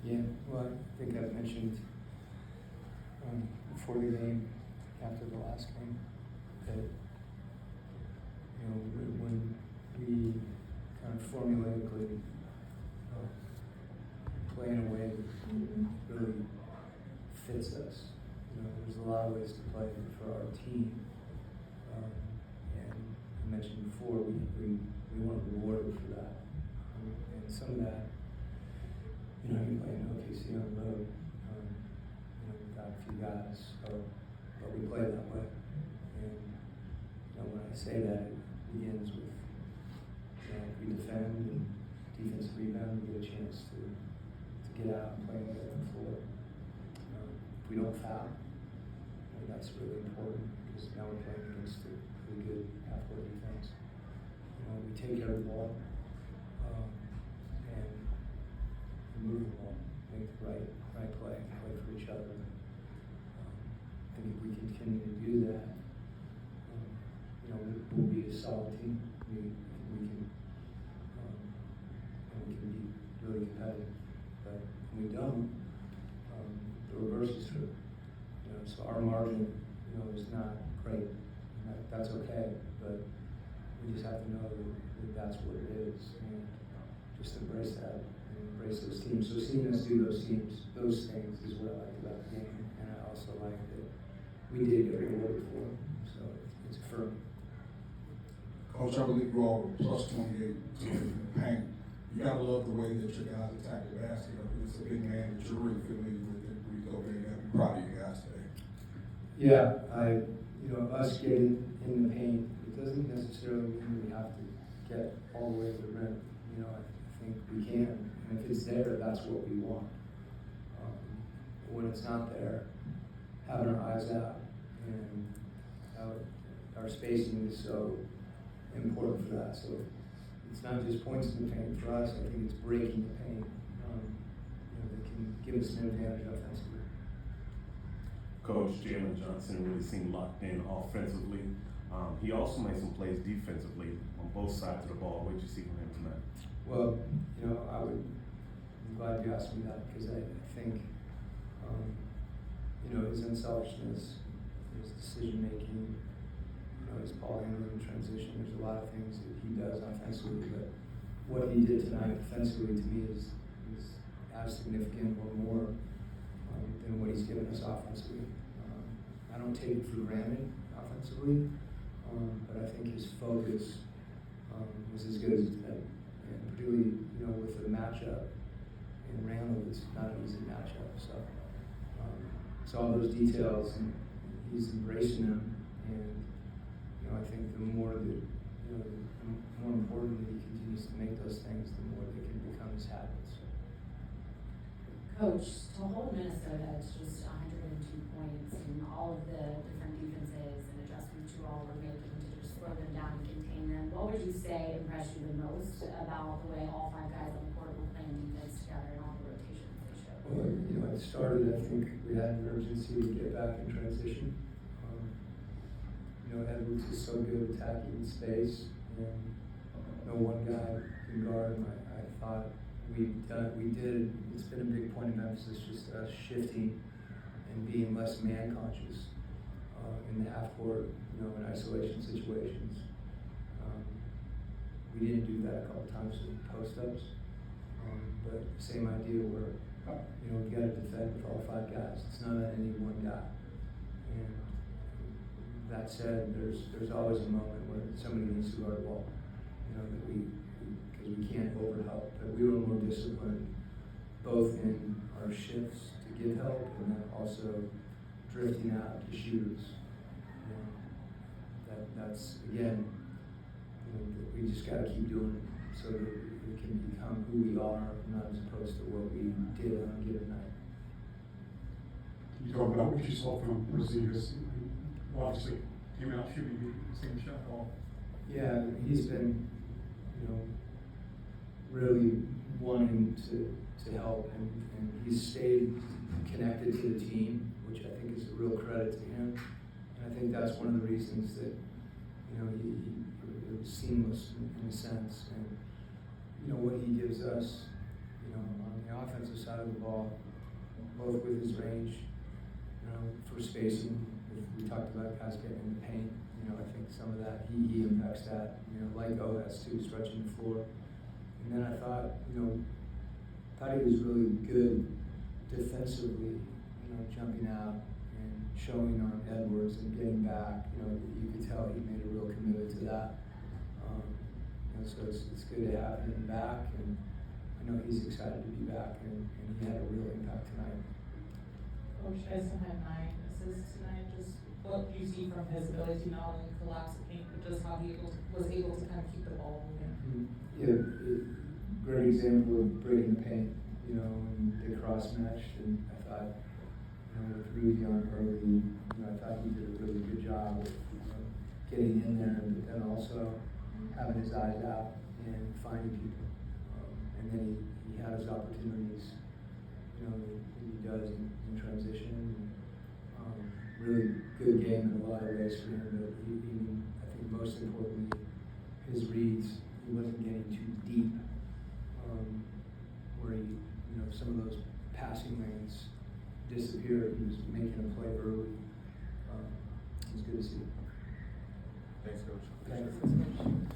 Yeah, well, I think I've mentioned before the game, after the last game, that when we kind of formulaically play in a way that really fits us. There's a lot of ways to play for our team, and I mentioned before we want to reward it for that, and some of that. You play in OKC on the road. We've got a few guys, but we play that way. And when I say that, it begins with we defend and defensive rebound. We get a chance to get out and play on the floor. If we don't foul, that's really important because now we're playing against a really good half-court defense. We take care of the ball. And move the ball, make the right play for each other. I think if we continue to do that, we'll be a solid team. We can be really competitive. But when we don't, the reverse is true. So our margin, is not great. That's okay, but we just have to know that that's what it is, and just embrace that. Embrace those teams. So seeing us do those things is what I like about the game, and I also like that we did get rewarded for it. So it's affirming. Coach, I believe you all were plus 28 in the paint. You gotta love the way that your guys attack the basket. It's a big man that you're really familiar with it. We go big. I'm proud of you guys today. Yeah, us getting in the paint, it doesn't necessarily mean we have to get all the way to the rim. I think we can. And if it's there, that's what we want. When it's not there, having our eyes out and our spacing is so important for that. So it's not just points in the paint for us. I think it's breaking the paint that can give us an advantage offensively. Coach Jalen Johnson really seemed locked in offensively. He also made some plays defensively on both sides of the ball. What did you see from him tonight? Well, I'm glad you asked me that because I think, his unselfishness, his decision making, his ball handling, transition. There's a lot of things that he does offensively, but what he did tonight defensively to me is as significant or more than what he's given us offensively. I don't take it for granted offensively, but I think his focus was as good as it's been. And particularly, with the matchup in Randall, it's not an easy matchup. So all those details, and he's embracing them. And I think the more that, the more important that he continues to make those things, the more they can become his habits. Coach, to hold Minnesota to just 102 points and all of the different defenses and adjustments you all were making to just slow them down and contain them, what would you say impressed you the most about the way all five guys on the court were playing defense together and all the rotations they showed? Well, it started, I think we had an urgency to get back in transition. Edwards is so good attacking space, and no one guy can guard him. I thought we did. It's been a big point of emphasis, just us shifting and being less man conscious in the half court, in isolation situations. We didn't do that a couple times with post ups, but same idea where we got to defend with all five guys. It's not any one guy. And that said, there's always a moment where somebody needs to guard the ball. That because we can't overhelp. But we were more disciplined, both in our shifts to give help and then also drifting out to shooters. That's again, we just got to keep doing it so that we can become who we are, not as opposed to what we did on a given night. You talk about what you saw from Rosier's. Obviously, came out shooting the same shot ball. Yeah, he's been, really wanting to help, and he's stayed connected to the team, which I think is a real credit to him. And I think that's one of the reasons that, it was seamless in a sense. And, what he gives us, on the offensive side of the ball, both with his range, for spacing. We talked about guys getting in the paint. I think some of that he impacts that. Like OS too, stretching the floor. And then I thought, thought he was really good defensively. Jumping out and showing on Edwards and getting back. You could tell he made a real commitment to that. So it's good to have him back, and I know he's excited to be back, and he had a real impact tonight. Coach Tyson had 9 assists tonight. Just what do you see from his ability to not only collapse the paint, but just how he was able to kind of keep the ball moving? Yeah, great example of breaking the paint, and they cross-matched, and I thought, with Rudy on early, I thought he did a really good job of getting in there, but then also having his eyes out and finding people. And then he had his opportunities, that he does in transition. Really good game in a lot of ways for him, but I think most importantly, his reads, he wasn't getting too deep, where some of those passing lanes disappeared. He was making a play early. It was good to see. Thanks, Coach. Thanks.